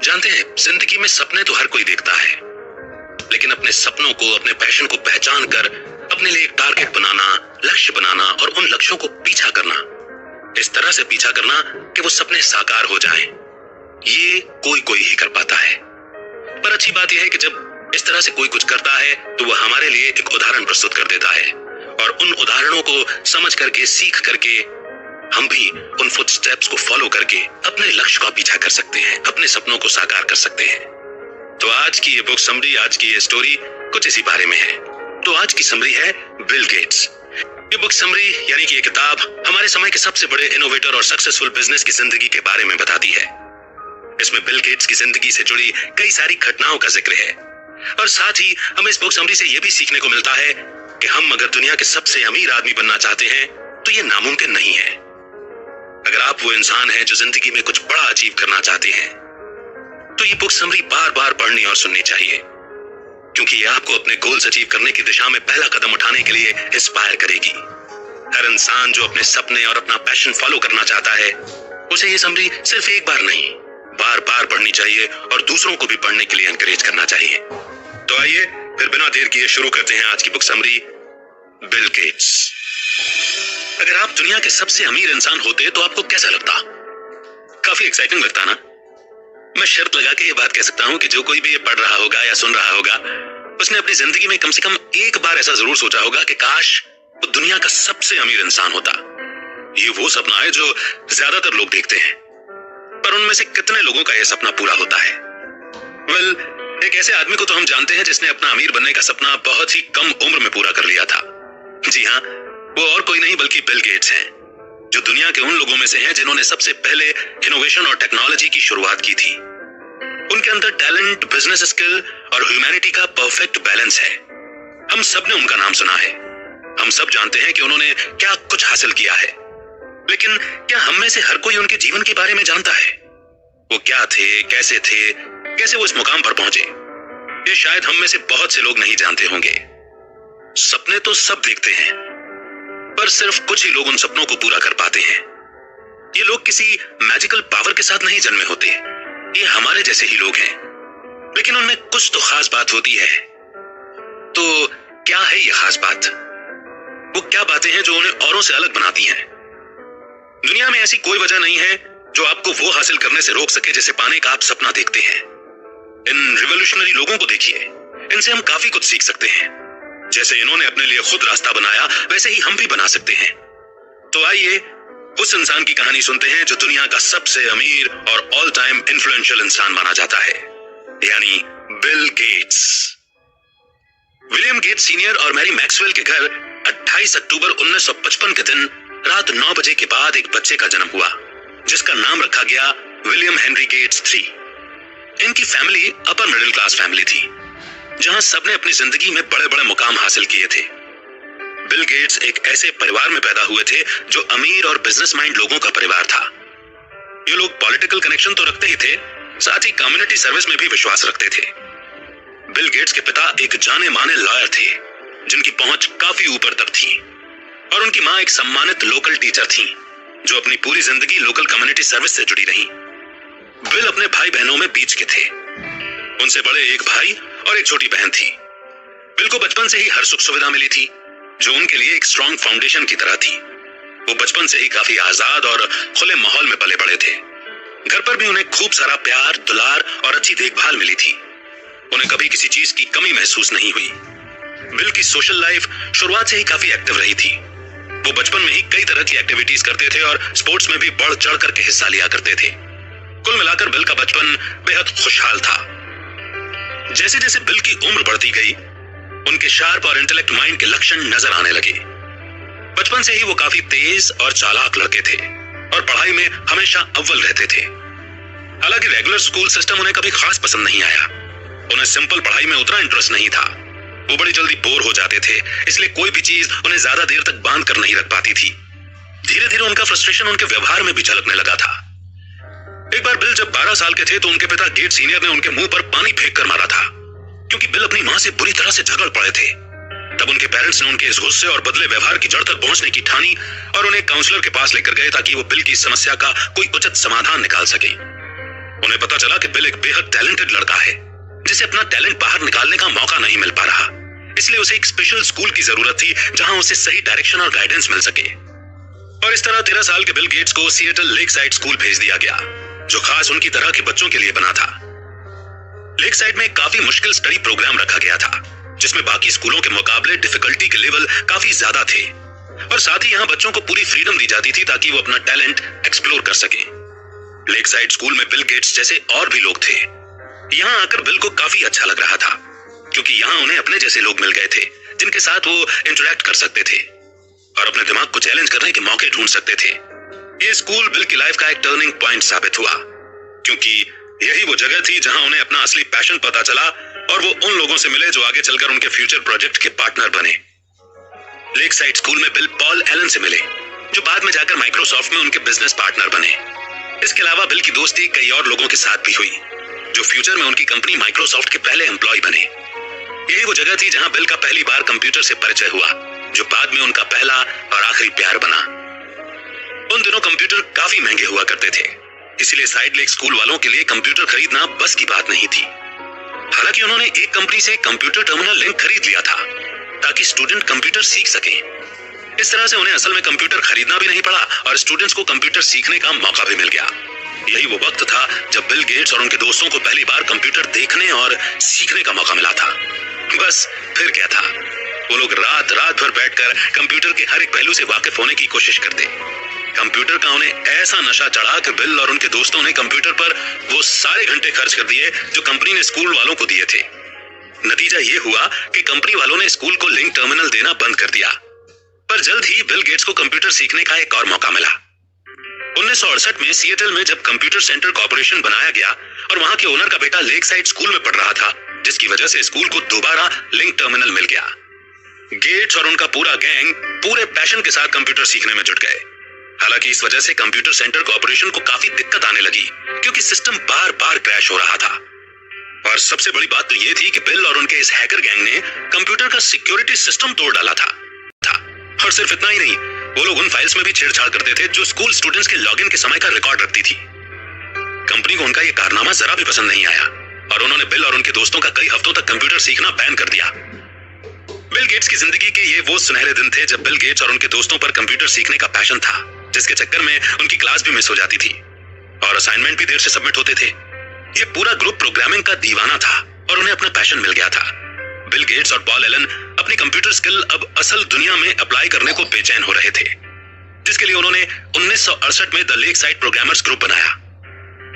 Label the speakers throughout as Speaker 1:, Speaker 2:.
Speaker 1: जानते हैं, जिंदगी में सपने तो हर कोई देखता है, लेकिन अपने सपनों को, अपने पैशन को पहचान कर अपने लिए एक टारगेट बनाना, लक्ष्य बनाना और उन लक्ष्यों को पीछा करना, इस तरह से पीछा करना कि वो सपने साकार हो जाएं, ये कोई कोई ही कर पाता है। पर अच्छी बात यह है कि जब इस तरह से कोई कुछ करता है तो वह हमारे लिए एक उदाहरण प्रस्तुत कर देता है, और उन उदाहरणों को समझ करके, सीख करके हम भी उन फुटस्टेप्स को फॉलो करके अपने लक्ष्य का पीछा कर सकते हैं, अपने सपनों को साकार कर सकते हैं। तो आज की ये बुक समरी, आज की ये स्टोरी कुछ इसी बारे में है। तो आज की समरी है बिल गेट्स। ये बुक समरी यानी कि ये किताब हमारे समय के सबसे बड़े इनोवेटर और सक्सेसफुल बिजनेस की जिंदगी के बारे में बताती है। इसमें बिल गेट्स की जिंदगी से जुड़ी कई सारी घटनाओं का जिक्र है, और साथ ही हमें इस बुक समरी से यह भी सीखने को मिलता है कि हम अगर दुनिया के सबसे अमीर आदमी बनना चाहते हैं तो ये नामुमकिन नहीं है। अगर आप वो इंसान हैं जो जिंदगी में कुछ बड़ा अचीव करना चाहते हैं तो ये बुक समरी बार बार पढ़नी और सुननी चाहिए, क्योंकि ये आपको अपने गोल्स अचीव करने की दिशा में पहला कदम उठाने के लिए इंस्पायर करेगी। हर इंसान जो अपने सपने और अपना पैशन फॉलो करना चाहता है, उसे ये समरी सिर्फ एक बार नहीं, बार बार पढ़नी चाहिए और दूसरों को भी पढ़ने के लिए एनकरेज करना चाहिए। तो आइए फिर बिना देर किए शुरू करते हैं आज की बुक समरी, बिल गेट्स। अगर आप दुनिया के सबसे अमीर इंसान होते तो आपको कैसा लगता? काफी एक्साइटिंग लगता ना? मैं शर्त लगा के ये बात कह सकता हूं कि जो कोई भी ये पढ़ रहा होगा या सुन रहा होगा, उसने अपनी जिंदगी में कम से कम एक बार ऐसा जरूर सोचा होगा कि काश वो दुनिया का सबसे अमीर इंसान होता। ये वो सपना है जो ज्यादातर लोग देखते हैं, पर उनमें से कितने लोगों का यह सपना पूरा होता है? वेल, एक ऐसे आदमी को तो हम जानते हैं जिसने अपना अमीर बनने का सपना बहुत ही कम उम्र में पूरा कर लिया था। जी हाँ, वो और कोई नहीं बल्कि बिल गेट्स हैं, जो दुनिया के उन लोगों में से हैं जिन्होंने सबसे पहले इनोवेशन और टेक्नोलॉजी की शुरुआत की थी। उनके अंदर टैलेंट, बिजनेस स्किल और ह्यूमैनिटी का परफेक्ट बैलेंस है। हम सब ने उनका नाम सुना है, हम सब जानते हैं कि उन्होंने क्या कुछ हासिल किया है, लेकिन क्या हम में से हर कोई उनके जीवन के बारे में जानता है? वो क्या थे, कैसे वो इस मुकाम पर पहुंचे? ये शायद हम में से बहुत से लोग नहीं जानते होंगे। सपने तो सब देखते हैं, पर सिर्फ कुछ ही लोग उन सपनों को पूरा कर पाते हैं। ये लोग किसी मैजिकल पावर के साथ नहीं जन्मे होते, ये हमारे जैसे ही लोग हैं, लेकिन उनमें कुछ तो खास बात होती है। तो क्या है ये खास बात? वो क्या बातें हैं जो उन्हें औरों से अलग बनाती हैं? दुनिया में ऐसी कोई वजह नहीं है जो आपको वो हासिल करने से रोक सके जिसे पाने का आप सपना देखते हैं। इन रिवोल्यूशनरी लोगों को देखिए, इनसे हम काफी कुछ सीख सकते हैं। जैसे इन्होंने अपने लिए खुद रास्ता बनाया, वैसे ही हम भी बना सकते हैं। तो आइए उस इंसान की कहानी सुनते हैं जो दुनिया का सबसे अमीर और ऑल टाइम इन्फ्लुएंशियल इंसान माना जाता है, यानी Bill Gates. William Gates senior और मैरी मैक्सवेल के घर 28 अक्टूबर 1955 के दिन रात 9 बजे के बाद एक बच्चे का जन्म हुआ, जिसका नाम रखा गया विलियम हेनरी गेट्स III। इनकी family upper middle class family थी, जहां सबने अपनी जिंदगी में बड़े बड़े मुकाम हासिल किए थे। बिल गेट्स एक ऐसे परिवार में पैदा हुए थे जो अमीर और बिजनेस माइंड लोगों का परिवार था। ये लोग पॉलिटिकल कनेक्शन तो रखते ही थे, साथ ही कम्युनिटी सर्विस में भी विश्वास रखते थे। बिल गेट्स के पिता एक जाने माने लॉयर थे, जिनकी पहुंच काफी ऊपर तक थी, और उनकी मां एक सम्मानित लोकल टीचर थी, जो अपनी पूरी जिंदगी लोकल कम्युनिटी सर्विस से जुड़ी रही। बिल अपने भाई बहनों में बीच के थे, उनसे बड़े एक भाई और एक छोटी बहन थी। बिल को बचपन से ही हर सुख सुविधा मिली थी, जो उनके लिए एक स्ट्रॉन्ग फाउंडेशन की तरह थी। वो बचपन से ही काफी आजाद और खुले माहौल में पले बड़े थे। घर पर भी उन्हें खूब सारा प्यार, दुलार और अच्छी देखभाल मिली थी। उन्हें कभी किसी चीज की कमी महसूस नहीं हुई। बिल की सोशल लाइफ शुरुआत से ही काफी एक्टिव रही थी। वो बचपन में ही कई तरह की एक्टिविटीज करते थे और स्पोर्ट्स में भी बढ़ चढ़ करके हिस्सा लिया करते थे। कुल मिलाकर बिल का बचपन बेहद खुशहाल था। जैसे जैसे बिल की उम्र बढ़ती गई, उनके शार्प और इंटेलेक्ट माइंड के लक्षण नजर आने लगे। बचपन से ही वो काफी तेज और चालाक लड़के थे और पढ़ाई में हमेशा अव्वल रहते थे। हालांकि रेगुलर स्कूल सिस्टम उन्हें कभी खास पसंद नहीं आया। उन्हें सिंपल पढ़ाई में उतना इंटरेस्ट नहीं था। वो बड़ी जल्दी बोर हो जाते थे, इसलिए कोई भी चीज उन्हें ज्यादा देर तक बांध कर नहीं रख पाती थी। धीरे धीरे उनका फ्रस्ट्रेशन उनके व्यवहार में भी झलकने लगा था। एक बार बिल जब 12 साल के थे तो उनके पिता गेट्स सीनियर ने उनके मुंह पर पानी फेंक कर मारा था, क्योंकि बिल अपनी मां से बुरी तरह से झगड़ पड़े थे। तब उनके पेरेंट्स ने उनके इस गुस्से और बदले व्यवहार की जड़ तक पहुंचने की ठानी और उन्हें काउंसलर के पास लेकर गए ताकि वो बिल की समस्या का कोई उचित समाधान निकाल सके। उन्हें पता चला कि बिल एक बेहद टैलेंटेड लड़का है जिसे अपना टैलेंट बाहर निकालने का मौका नहीं मिल पा रहा, इसलिए उसे एक स्पेशल स्कूल की जरूरत थी जहां उसे सही डायरेक्शन और गाइडेंस मिल सके। और इस तरह 13 साल के बिल गेट्स को सिएटल लेक साइड स्कूल भेज दिया गया, जो खास उनकी तरह के बच्चों के लिए बना था। लेक साइड में काफी मुश्किल स्टडी प्रोग्राम रखा गया था, जिसमें बाकी स्कूलों के मुकाबले डिफिकल्टी के लेवल काफी ज्यादा थे, और साथ ही यहाँ बच्चों को पूरी फ्रीडम दी जाती थी ताकि वो अपना टैलेंट एक्सप्लोर कर सके। लेक साइड स्कूल में बिल गेट्स जैसे और भी लोग थे। यहाँ आकर बिल को काफी अच्छा लग रहा था, क्योंकि यहाँ उन्हें अपने जैसे लोग मिल गए थे जिनके साथ वो इंटरेक्ट कर सकते थे और अपने दिमाग को चैलेंज करने के मौके ढूंढ सकते थे। ये स्कूल बिल की लाइफ का एक टर्निंग पॉइंट साबित हुआ, क्योंकि यही वो जगह थी जहां उन्हें अपना असली पैशन पता चला और वो उन लोगों से मिले जो आगे चलकर उनके फ्यूचर प्रोजेक्ट के पार्टनर बने। लेक साइड स्कूल में बिल पॉल एलन से मिले, जो बाद में जाकर माइक्रोसॉफ्ट में उनके बिजनेस पार्टनर बने। इसके अलावा बिल की दोस्ती कई और लोगों के साथ भी हुई, जो फ्यूचर में उनकी कंपनी माइक्रोसॉफ्ट के पहले एम्प्लॉय बने। यही वो जगह थी जहां बिल का पहली बार कंप्यूटर से परिचय हुआ, जो बाद में उनका पहला और आखिरी प्यार बना। उन दिनों कंप्यूटर काफी महंगे हुआ करते थे, इसलिए साइड लेक स्कूल वालों के लिए कंप्यूटर खरीदना बस की बात नहीं थी। हालांकि उन्होंने एक कंपनी से कंप्यूटर टर्मिनल लिंक खरीद लिया था ताकि स्टूडेंट कंप्यूटर सीख सके। इस तरह से उन्हें असल में कंप्यूटर खरीदना भी नहीं पड़ा और स्टूडेंट्स को कंप्यूटर सीखने का मौका भी मिल गया। यही वो वक्त था जब बिल गेट्स और उनके दोस्तों को पहली बार कंप्यूटर देखने और सीखने का मौका मिला था। बस फिर क्या था, वो लोग रात भर बैठकर कंप्यूटर के हर एक पहलू से वाकिफ होने की कोशिश करते। कंप्यूटर का उन्हें ऐसा नशा चढ़ा कि बिल और उनके दोस्तों ने कंप्यूटर पर वो सारे घंटे खर्च कर दिए जो कंपनी ने स्कूल वालों को दिए थे। नतीजा ये हुआ कि कंपनी वालों ने स्कूल को लिंक टर्मिनल देना बंद कर दिया। पर जल्द ही बिल गेट्स को कंप्यूटर सीखने का एक और मौका मिला। 1968 में सिएटल में जब कंप्यूटर सेंटर कॉर्पोरेशन बनाया गया और वहां के ओनर का बेटा लेक साइड स्कूल में पढ़ रहा था, जिसकी वजह से स्कूल को दोबारा लिंक टर्मिनल मिल गया। गेट्स और उनका पूरा गैंग पूरे पैशन के साथ कंप्यूटर सीखने में जुट गए। हालांकि इस वजह से कंप्यूटर सेंटर कॉर्पोरेशन को काफी दिक्कत आने लगी, क्योंकि सिस्टम बार बार क्रैश हो रहा था। और सबसे बड़ी बात तो यह थी कि बिल और उनके इस हैकर गैंग ने कंप्यूटर का सिक्योरिटी सिस्टम तोड़ डाला था। और सिर्फ इतना ही नहीं, वो लोग उन फाइल्स में भी छेड़छाड़ करते थे जो स्कूल स्टूडेंट्स के लॉगिन के समय का रिकॉर्ड रखती थी। कंपनी को उनका यह कारनामा जरा भी पसंद नहीं आया और उन्होंने बिल और उनके दोस्तों का कई हफ्तों तक कंप्यूटर सीखना बैन कर दिया। बिल गेट्स की जिंदगी के ये वो सुनहरे दिन थे जब बिल गेट्स और उनके दोस्तों पर कंप्यूटर सीखने का पैशन था, जिसके चक्कर में उनकी क्लास भी मिस हो जाती थी और असाइनमेंट भी देर से सबमिट होते थे। ये पूरा ग्रुप प्रोग्रामिंग का दीवाना था और उन्हें अपना पैशन मिल गया था। बिल गेट्स और पॉल एलन अपनी कंप्यूटर स्किल अब असल दुनिया में अप्लाई करने को बेचैन हो रहे थे, जिसके लिए उन्होंने 1968 में the lake side programmers group बनाया।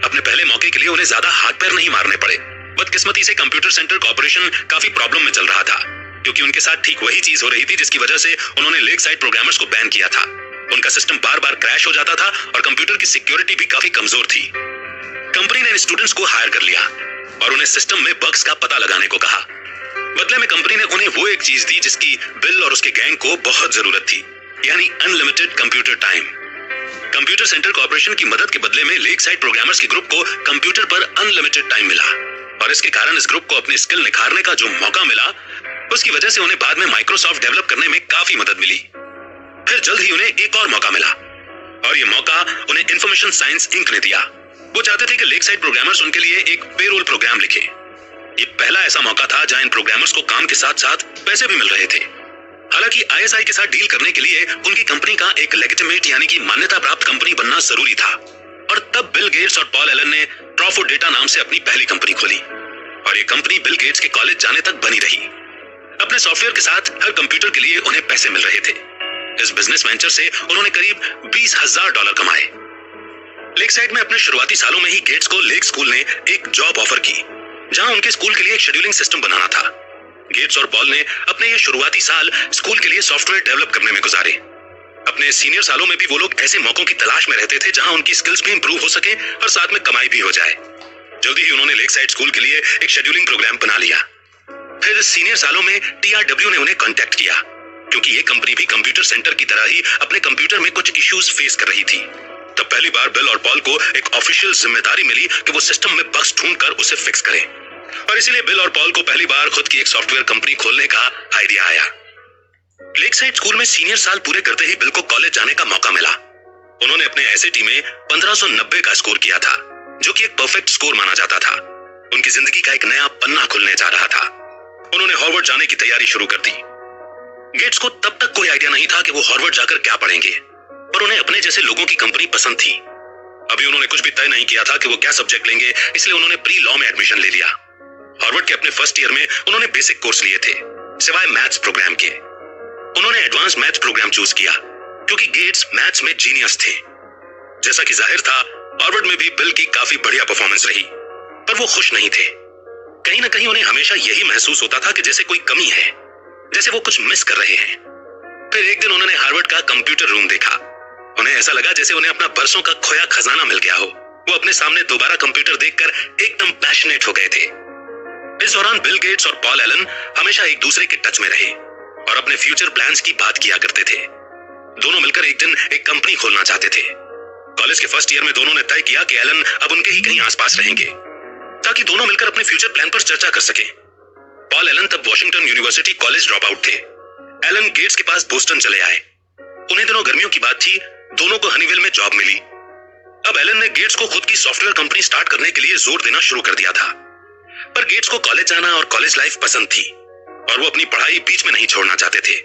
Speaker 1: अपने पहले मौके के लिए उन्हें ज्यादा हाथ पैर नहीं मारने पड़े। बदकिस्मती से कंप्यूटर सेंटर कॉर्पोरेशन काफी प्रॉब्लम में चल रहा था, क्योंकि उनके साथ ठीक वही चीज हो रही थी जिसकी वजह से उन्होंने लेक साइड प्रोग्रामर्स को बैन किया था। उनका सिस्टम बार बार क्रैश हो जाता था और कंप्यूटर की सिक्योरिटी भी काफी कमजोर थी। कंपनी ने स्टूडेंट्स को हायर कर लिया और उन्हें सिस्टम में बग्स का पता लगाने को कहा। बदले में कंपनी ने उन्हें वो एक चीज दी जिसकी बिल और उसके गैंग को बहुत जरूरत थी, यानी unlimited computer time. Computer centre corporation की मदद के बदले में लेक साइड प्रोग्रामर्स के ग्रुप को कंप्यूटर पर अनलिमिटेड टाइम मिला और इसके कारण इस ग्रुप को अपनी स्किल निखारने का जो मौका मिला, उसकी वजह से उन्हें बाद में माइक्रोसॉफ्ट डेवलप करने में काफी मदद मिली। फिर जल्द ही उन्हें एक और मौका मिला और ये मौका उन्हें इंफॉर्मेशन साइंस इंक ने दिया। वो चाहते थे कि लेक साइड प्रोग्रामर्स उनके लिए एक पेरोल प्रोग्राम लिखे। ये पहला ऐसा मौका था जहां इन प्रोग्रामर्स को काम के साथ साथ पैसे भी मिल रहे थे। हालांकि आईएसआई के साथ डील करने के लिए उनकी कंपनी का एक लेजिटिमेट यानी कि मान्यता प्राप्त कंपनी बनना जरूरी था और तब बिल गेट्स और पॉल एलन ने ट्रॉफो डेटा नाम से अपनी पहली कंपनी खोली और ये कंपनी बिल गेट्स के कॉलेज जाने तक बनी रही। अपने सॉफ्टवेयर के साथ हर कंप्यूटर के लिए उन्हें पैसे मिल रहे थे। इस बिजनेस वेंचर से उन्होंने करीब $20,000 कमाए। लेक साइड में अपने शुरुआती सालों में ही गेट्स को लेक स्कूल ने एक जॉब ऑफर की, जहां उनके स्कूल के लिए एक शेड्यूलिंग सिस्टम बनाना था। गेट्स और पॉल ने अपने ये शुरुआती साल स्कूल के लिए सॉफ्टवेयर डेवलप करने में गुजारे। अपने सीनियर सालों में भी वो लोग ऐसे मौकों की तलाश में रहते थे जहां उनकी स्किल्स भी इंप्रूव हो सके और साथ में कमाई भी हो जाए। जल्दी ही उन्होंने लेक साइड स्कूल के लिए एक शेड्यूलिंग प्रोग्राम बना लिया। फिर सीनियर सालों में TRW ने उन्हें कांटेक्ट किया, क्योंकि ये कंपनी भी कंप्यूटर सेंटर की तरह ही अपने कंप्यूटर में कुछ इश्यूज फेस कर रही थी। तब पहली बार बिल और पॉल को एक ऑफिशियल जिम्मेदारी मिली कि वो सिस्टम में बग्स ढूंढकर उसे फिक्स करें और इसीलिए बिल और पॉल को पहली बार खुद की एक सॉफ्टवेयर कंपनी खोलने का आइडिया आया। लेक साइड स्कूल में सीनियर साल पूरे करते ही बिल को कॉलेज जाने का मौका मिला। उन्होंने अपने SAT में 1590 का स्कोर किया था, जो कि एक परफेक्ट स्कोर माना जाता था। उनकी जिंदगी का एक नया पन्ना खुलने जा रहा था। उन्होंने हार्वर्ड जाने की तैयारी शुरू कर दी। गेट्स को तब तक कोई आइडिया नहीं था कि वो हार्वर्ड जाकर क्या पढ़ेंगे, पर उन्हें अपने जैसे लोगों की कंपनी पसंद थी। अभी उन्होंने कुछ भी तय नहीं किया था कि वो क्या सब्जेक्ट लेंगे, इसलिए उन्होंने प्री लॉ में एडमिशन ले लिया। हार्वर्ड के अपने फर्स्ट ईयर में उन्होंने बेसिक कोर्स लिए थे, सिवाय मैथ्स प्रोग्राम के। उन्होंने एडवांस मैथ्स प्रोग्राम चूज किया क्योंकि गेट्स मैथ्स में जीनियस थे। जैसा कि जाहिर था, हार्वर्ड में भी बिल की काफी बढ़िया परफॉर्मेंस रही, पर वो खुश नहीं थे। कहीं ना कहीं उन्हें हमेशा यही महसूस होता था कि जैसे कोई कमी है, जैसे वो कुछ मिस कर रहे हैं। फिर एक दिन उन्होंने हार्वर्ड का कंप्यूटर रूम देखा। उन्हें ऐसा लगा जैसे उन्हें अपना बरसों का खोया खजाना मिल गया हो। वो अपने सामने दोबारा कंप्यूटर देखकर एकदम पैशनेट हो गए थे। इस दौरान बिल गेट्स और पॉल एलन हमेशा एक दूसरे के टच में रहे और अपने फ्यूचर प्लान्स की बात किया करते थे। दोनों मिलकर एक दिन एक कंपनी खोलना चाहते थे। कॉलेज के फर्स्ट ईयर में दोनों ने तय किया कि एलन अब उनके ही कहीं आसपास रहेंगे, ताकि दोनों मिलकर अपने फ्यूचर प्लान पर चर्चा कर सकें। पॉल एलन तब Washington university college drop out थे। एलन गेट्स के पास बोस्टन चले आए। उन्हें दिनों गर्मियों की बात थी, दोनों को हनीवेल में जॉब मिली। अब एलन ने गेट्स को खुद की सॉफ्टवेयर कंपनी स्टार्ट करने के लिए जोर देना शुरू कर दिया था, पर गेट्स को कॉलेज जाना और कॉलेज लाइफ पसंद थी और वो अपनी पढ़ाई बीच में नहीं छोड़ना चाहते थे।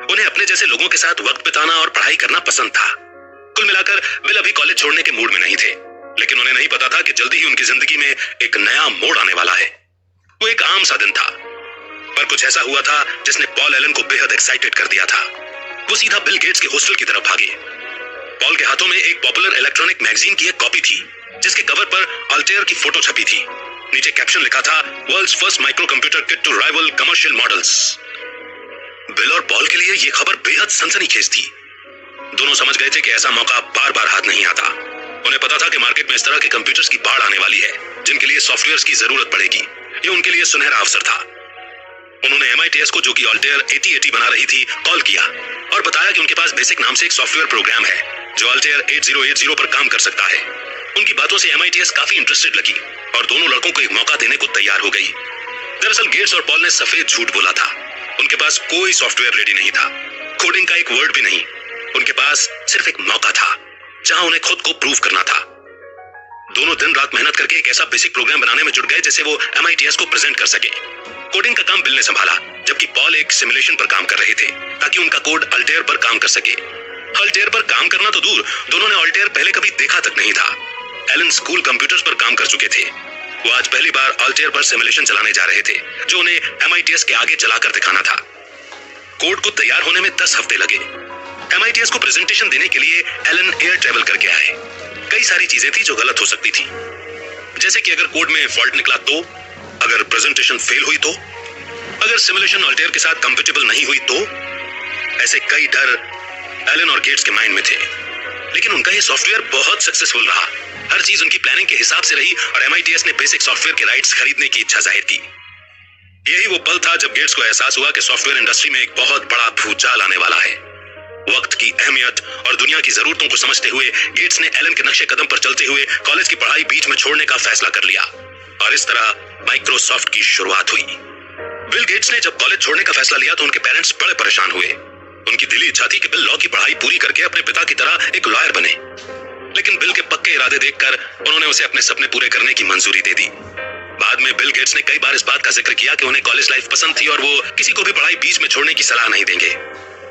Speaker 1: उन्हें अपने जैसे लोगों के साथ वक्त बिताना और पढ़ाई करना पसंद था। कुल मिलाकर बिल अभी कॉलेज छोड़ने के मूड में नहीं थे, लेकिन उन्हें नहीं पता था कि जल्दी ही उनकी जिंदगी में एक नया मोड़ आने वाला है। वो एक आम सा दिन था, पर कुछ ऐसा हुआ था जिसने पॉल एलन को बेहद एक्साइटेड कर दिया था। वो सीधा बिल गेट्स के हॉस्टल की तरफ भागे। पॉल के हाथों में एक पॉपुलर इलेक्ट्रॉनिक मैगजीन की एक कॉपी थी, जिसके कवर पर अल्टेयर की फोटो छपी थी। नीचे कैप्शन लिखा था, world's first microcomputer kit to rival commercial models. Bill और पॉल के लिए यह खबर बेहद सनसनीखेज थी। दोनों समझ गए थे कि ऐसा मौका बार बार हाथ नहीं आता। उन्हें पता था कि मार्केट में इस तरह के कंप्यूटर्स की बाढ़ आने वाली है, जिनके लिए सॉफ्टवेयर्स की जरूरत पड़ेगी। ये उनके लिए सुनहरा अवसर था। उन्होंने MITS को, जो कि अल्टेयर 8080 बना रही थी, कॉल किया और बताया कि उनके पास बेसिक नाम से एक सॉफ्टवेयर प्रोग्राम है जो अल्टेयर 8080 पर काम कर सकता है। उनकी बातों से MITS काफी इंटरेस्टेड लगी और दोनों लड़कों को एक मौका देने को तैयार हो गई। दरअसल गेट्स और पॉल ने सफेद झूठ बोला था। उनके पास कोई सॉफ्टवेयर रेडी नहीं था, कोडिंग का एक वर्ड भी नहीं। उनके पास सिर्फ एक मौका था जहां उन्हें खुद को प्रूव करना था। दोनों दिन रात मेहनत करके एक ऐसा बेसिक प्रोग्राम बनाने में जुट गए जिससे वो MITS को प्रेजेंट कर सके। कोडिंग का काम बिल ने संभाला, जबकि पॉल एक सिमुलेशन पर काम कर रहे थे ताकि उनका कोड अल्टेयर पर काम कर सके। अल्टेयर पर काम करना तो दूर, दोनों ने अल्टेयर पहले कभी देखा तक नहीं था। एलन स्कूल कंप्यूटर्स पर काम कर चुके थे। वो आज पहली बार अल्टेयर पर सिमुलेशन चलाने जा रहे थे, जो उन्हें MITS के आगे चलाकर दिखाना था। कोड को तैयार होने में 10 हफ्ते लगे। MITS को प्रेजेंटेशन देने के लिए एलन एयर ट्रेवल करके आए। कई सारी चीजें थी जो गलत हो सकती थी, जैसे कि अगर कोड में फॉल्ट निकला तो, अगर प्रेजेंटेशन फेल हुई तो, अगर सिमुलेशन अल्टेयर के साथ कंपैटिबल नहीं हुई तो। ऐसे कई डर एलन और गेट्स के माइंड में थे, लेकिन उनका यह सॉफ्टवेयर बहुत सक्सेसफुल रहा। हर चीज उनकी प्लानिंग के हिसाब से रही और MITS ने बेसिक सॉफ्टवेयर के राइट्स खरीदने की इच्छा जाहिर की। यही वो पल था जब गेट्स को एहसास हुआ कि सॉफ्टवेयर इंडस्ट्री में एक बहुत बड़ा भूचाल आने वाला है। वक्त की अहमियत और दुनिया की जरूरतों को समझते हुए गेट्स ने एलन के नक्शे कदम पर चलते हुए कॉलेज की पढ़ाई बीच में छोड़ने का फैसला कर लिया और इस तरह माइक्रोसॉफ्ट की शुरुआत हुई। बिल गेट्स ने जब कॉलेज छोड़ने का फैसला लिया तो उनके पेरेंट्स बड़े परेशान हुए। उनकी दिली इच्छा थी कि बिल लॉ की पढ़ाई पूरी करके अपने पिता की तरह एक लॉयर बने, लेकिन बिल के पक्के इरादे देखकर उन्होंने उसे अपने सपने पूरे करने की मंजूरी दे दी। बाद में बिल गेट्स ने कई बार इस बात का जिक्र किया कि उन्हें कॉलेज लाइफ पसंद थी और वो किसी को भी पढ़ाई बीच में छोड़ने की सलाह नहीं देंगे,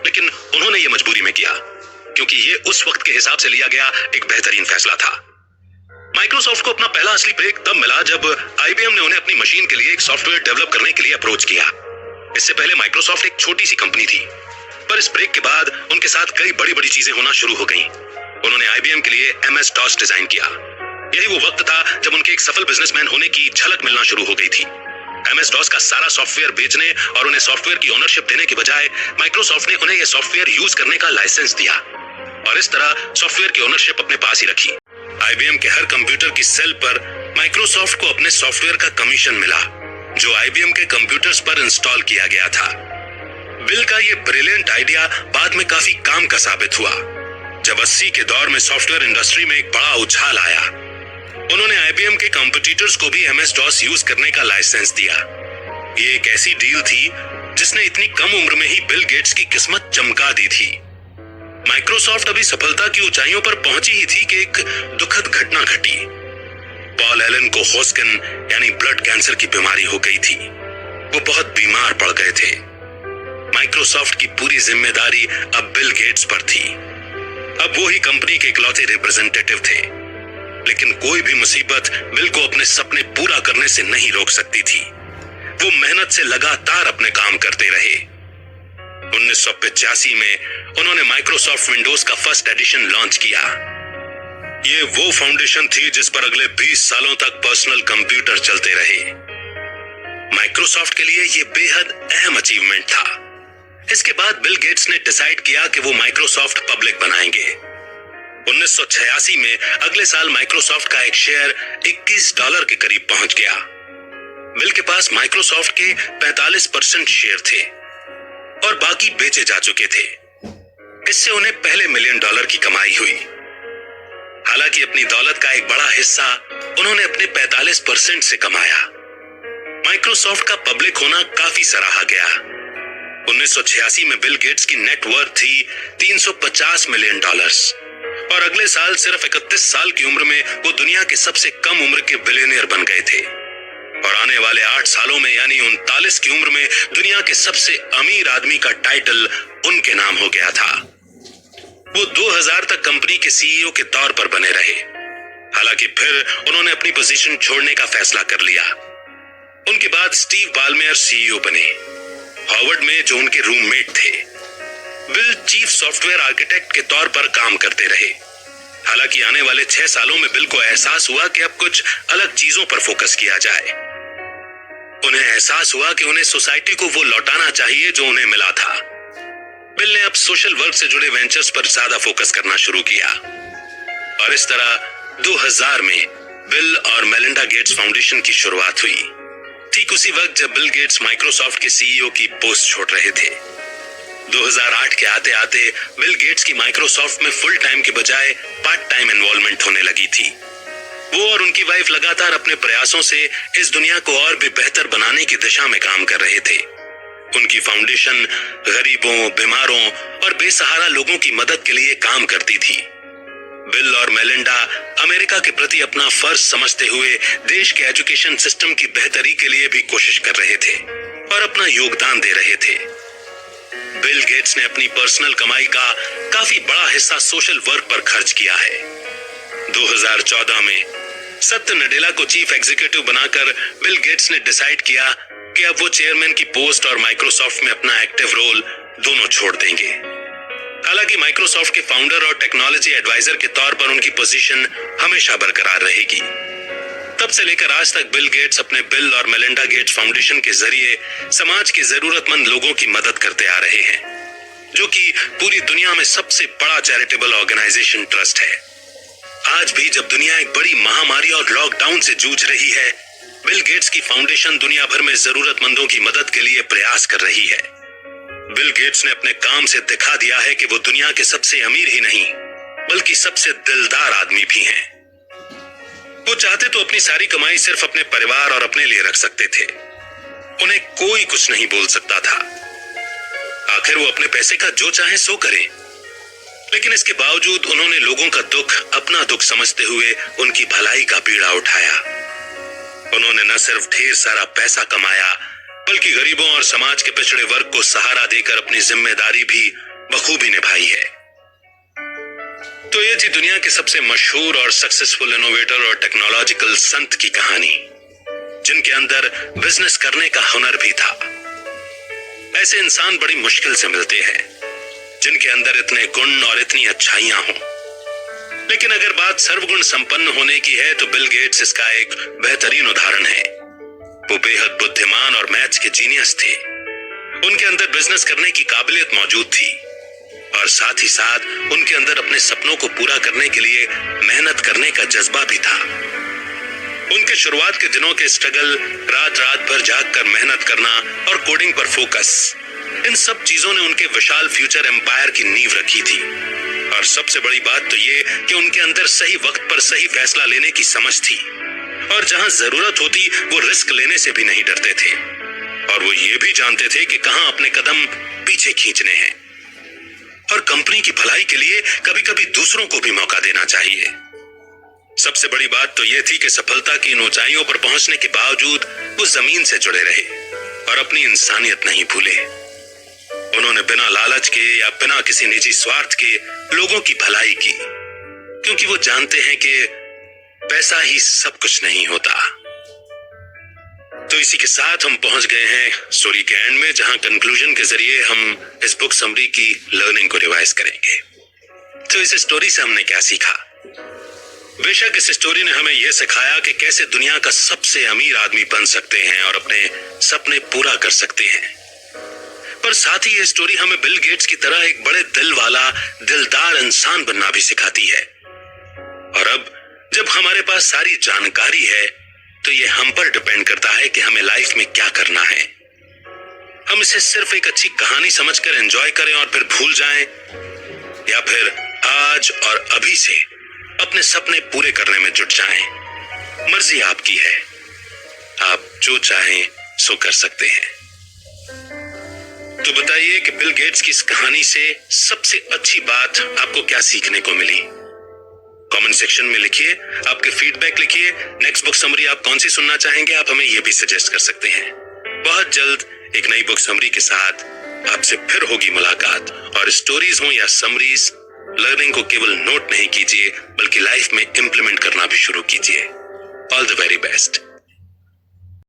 Speaker 1: लेकिन उन्होंने ये मजबूरी में किया क्योंकि ये उस वक्त के हिसाब से लिया गया एक बेहतरीन फैसला था। माइक्रोसॉफ्ट को अपना पहला असली ब्रेक तब मिला जब IBM ने उन्हें अपनी मशीन के लिए एक सॉफ्टवेयर डेवलप करने के लिए अप्रोच किया। इससे पहले माइक्रोसॉफ्ट एक छोटी सी कंपनी थी, पर इस ब्रेक के बाद उनके साथ कई बड़ी बड़ी चीजें होना शुरू हो गईं। उन्होंने IBM के लिए MS-DOS डिजाइन किया। यही वो वक्त था जब उनके एक सफल बिजनेसमैन होने की झलक मिलना शुरू हो गई थी। MS-DOS का सारा सॉफ्टवेयर बेचने और उन्हें सॉफ्टवेयर की ओनरशिप देने के बजाय माइक्रोसॉफ्ट ने उन्हें यह सॉफ्टवेयर यूज करने का लाइसेंस दिया और इस तरह सॉफ्टवेयर की ओनरशिप अपने पास ही रखी। IBM के हर कंप्यूटर की सेल पर माइक्रोसॉफ्ट को अपने सॉफ्टवेयर का कमीशन मिला, जो IBM के कंप्यूटर्स पर इंस्टॉल किया गया था। बिल का ये ब्रिलियंट आइडिया बाद में काफी काम का साबित हुआ। जब 80 के दौर में सॉफ्टवेयर इंडस्ट्री में एक बड़ा उछाल आया, उन्होंने IBM के कॉम्पिटिटर्स को भी MS-DOS यूज करने का लाइसेंस दिया। ये एक ऐसी डील थी जिसने इतनी कम उम्र में ही बिल गेट्स की किस्मत चमका दी थी। माइक्रोसॉफ्ट अभी सफलता की ऊंचाइयों पर पहुंची ही थी कि एक दुखद घटना घटी। पॉल एलन को होस्किन यानी ब्लड कैंसर की बीमारी हो गई थी। वो बहुत बीमार पड़ गए थे। माइक्रोसॉफ्ट की पूरी जिम्मेदारी अब बिल गेट्स पर थी। अब वो ही कंपनी के इकलौते रिप्रेजेंटेटिव थे, लेकिन कोई भी मुसीबत बिल को अपने सपने पूरा करने से नहीं रोक सकती थी। वो मेहनत से लगातार अपने काम करते रहे। 1985 में उन्होंने माइक्रोसॉफ्ट विंडोज का फर्स्ट एडिशन लॉन्च किया। ये वो फाउंडेशन थी जिस पर अगले 20 सालों तक पर्सनल कंप्यूटर चलते रहे। माइक्रोसॉफ्ट के लिए ये बेहद अहम अचीवमेंट था। इसके बाद बिल गेट्स ने डिसाइड किया कि वो माइक्रोसॉफ्ट पब्लिक बनाएंगे। 1986 में अगले साल माइक्रोसॉफ्ट का एक शेयर $21 के करीब पहुंच गया। बिल के पास माइक्रोसॉफ्ट के 45% शेयर थे और बाकी बेचे जा चुके थे। इससे उन्हें पहले $1 मिलियन की कमाई हुई। हालांकि अपनी दौलत का एक बड़ा हिस्सा उन्होंने अपने 45% से कमाया। माइक्रोसॉफ्ट का पब्लिक होना काफी सराहा गया। 1986 में बिल गेट्स की नेट वर्थ थी $350 मिलियन और अगले साल सिर्फ 31 साल की उम्र में वो दुनिया के सबसे कम उम्र के बिलियनियर बन गए थे और आने वाले 8 सालों में यानी 39 की उम्र में दुनिया के सबसे अमीर आदमी का टाइटल उनके नाम हो गया था। वो 2000 तक कंपनी के सीईओ के तौर पर बने रहे। हालांकि फिर उन्होंने अपनी पोजीशन छोड़ने का फैसला कर लिया। उनके बाद स्टीव बाल्मेयर सीईओ बने, हार्वर्ड में जो उनके रूममेट थे। बिल चीफ सॉफ्टवेयर आर्किटेक्ट के तौर पर काम करते रहे। हालांकि आने वाले 6 सालों में बिल को एहसास हुआ कि अब कुछ अलग चीजों पर फोकस किया जाए। उन्हें एहसास हुआ कि उन्हें सोसाइटी को वो लौटाना चाहिए जो उन्हें मिला था। बिल ने अब सोशल वर्क से जुड़े वेंचर्स पर ज्यादा फोकस करना शुरू किया और इस तरह 2000 में बिल और मेलिंडा गेट्स फाउंडेशन की शुरुआत हुई। ठीक उसी वक्त जब बिल गेट्स माइक्रोसॉफ्ट के सीईओ की पोस्ट छोड़ रहे थे। 2008 के आते आते बिल गेट्स की माइक्रोसॉफ्ट में फुल टाइम के बजाय पार्ट टाइम इन्वॉल्वमेंट होने लगी थी। वो और उनकी वाइफ लगातार अपने प्रयासों से इस दुनिया को और भी बेहतर बनाने की दिशा में काम कर रहे थे। उनकी फाउंडेशन गरीबों, बीमारों और बेसहारा लोगों की मदद के लिए काम करती थी। बिल और मेलिंडा अमेरिका के प्रति अपना फर्ज समझते हुए देश के एजुकेशन सिस्टम की बेहतरी के लिए भी कोशिश कर रहे थे और अपना योगदान दे रहे थे। बिल गेट्स ने अपनी पर्सनल कमाई का काफी बड़ा हिस्सा सोशल वर्क पर खर्च किया है। 2014 में सत्य नडेला को चीफ एग्जीक्यूटिव बनाकर बिल गेट्स ने डिसाइड किया कि अब वो चेयरमैन की पोस्ट और माइक्रोसॉफ्ट में अपना एक्टिव रोल दोनों छोड़ देंगे। हालांकि माइक्रोसॉफ्ट के फाउंडर और टेक्नोलॉजी एडवाइजर के तौर पर उनकी पोजीशन हमेशा बरकरार रहेगी। तब से लेकर आज तक बिल गेट्स अपने बिल और मेलिंडा गेट्स फाउंडेशन के जरिए समाज के जरूरतमंद लोगों की मदद करते आ रहे हैं, जो कि पूरी दुनिया में सबसे बड़ा चैरिटेबल ऑर्गेनाइजेशन ट्रस्ट है। आज भी जब दुनिया एक बड़ी महामारी और लॉकडाउन से जूझ रही है, बिल गेट्स की फाउंडेशन दुनिया भर में जरूरतमंदों की मदद के लिए प्रयास कर रही है। बिल गेट्स ने अपने काम से दिखा दिया है कि वो दुनिया के सबसे अमीर ही नहीं बल्कि सबसे दिलदार आदमी भी हैं। वो चाहते तो अपनी सारी कमाई सिर्फ अपने परिवार और अपने लिए रख सकते थे। उन्हें कोई कुछ नहीं बोल सकता था। आखिर वो अपने पैसे का जो चाहे सो करें। लेकिन इसके बावजूद उन्होंने लोगों का दुख अपना दुख समझते हुए उनकी भलाई का बीड़ा उठाया। उन्होंने न सिर्फ ढेर सारा पैसा कमाया बल्कि गरीबों और समाज के पिछड़े वर्ग को सहारा देकर अपनी जिम्मेदारी भी बखूबी निभाई है। तो ये थी दुनिया के सबसे मशहूर और सक्सेसफुल इनोवेटर और टेक्नोलॉजिकल संत की कहानी, जिनके अंदर बिजनेस करने का हुनर भी था। ऐसे इंसान बड़ी मुश्किल से मिलते हैं जिनके अंदर इतने गुण और इतनी अच्छाइयां हों। लेकिन अगर बात सर्वगुण संपन्न होने की है तो बिल गेट्स इसका एक बेहतरीन उदाहरण है। वो बेहद बुद्धिमान और मैथ्स के जीनियस थे। उनके अंदर बिजनेस करने की काबिलियत मौजूद थी और साथ ही साथ उनके अंदर अपने सपनों को पूरा करने के लिए मेहनत करने का जज्बा भी था। उनके शुरुआत के दिनों के स्ट्रगल, रात रात भर जागकर मेहनत करना और कोडिंग पर फोकस, इन सब चीजों ने उनके विशाल फ्यूचर एम्पायर की नींव रखी थी। और सबसे बड़ी बात तो ये कि उनके अंदर सही वक्त पर सही फैसला लेने की समझ थी और जहां जरूरत होती वो रिस्क लेने से भी नहीं डरते थे और वो ये भी जानते थे कि कहां अपने कदम पीछे खींचने हैं और कंपनी की भलाई के लिए कभी कभी दूसरों को भी मौका देना चाहिए। सबसे बड़ी बात तो यह थी कि सफलता की इन ऊंचाइयों पर पहुंचने के बावजूद वो जमीन से जुड़े रहे और अपनी इंसानियत नहीं भूले। उन्होंने बिना लालच के या बिना किसी निजी स्वार्थ के लोगों की भलाई की, क्योंकि वो जानते हैं कि पैसा ही सब कुछ नहीं होता। तो इसी के साथ हम पहुंच गए हैं स्टोरी के एंड में, जहां कंक्लूजन के जरिए हम इस बुक समरी की लर्निंग को रिवाइज करेंगे। तो इस स्टोरी से हमने क्या सीखा? बेशक इस स्टोरी ने हमें यह सिखाया कि कैसे दुनिया का सबसे अमीर आदमी बन सकते हैं और अपने सपने पूरा कर सकते हैं, पर साथ ही यह स्टोरी हमें बिल गेट्स की तरह एक बड़े दिल वाला, दिलदार इंसान बनना भी सिखाती है। और अब जब हमारे पास सारी जानकारी है, तो ये हम पर डिपेंड करता है कि हमें लाइफ में क्या करना है। हम इसे सिर्फ एक अच्छी कहानी समझकर एंजॉय करें और फिर भूल जाएं, या फिर आज और अभी से अपने सपने पूरे करने में जुट जाएं। मर्जी आपकी है, आप जो चाहें सो कर सकते हैं। तो बताइए कि बिल गेट्स की इस कहानी से सबसे अच्छी बात आपको क्या सीखने को मिली? कमेंट सेक्शन में लिखिए, आपके फीडबैक लिखिए। नेक्स्ट बुक समरी आप कौन सी सुनना चाहेंगे, आप हमें यह भी सजेस्ट कर सकते हैं। बहुत जल्द एक नई बुक समरी के साथ आपसे फिर होगी मुलाकात। और स्टोरीज हो या समरीज, लर्निंग को केवल नोट नहीं कीजिए, बल्कि लाइफ में इंप्लीमेंट करना भी शुरू कीजिए। All the very best.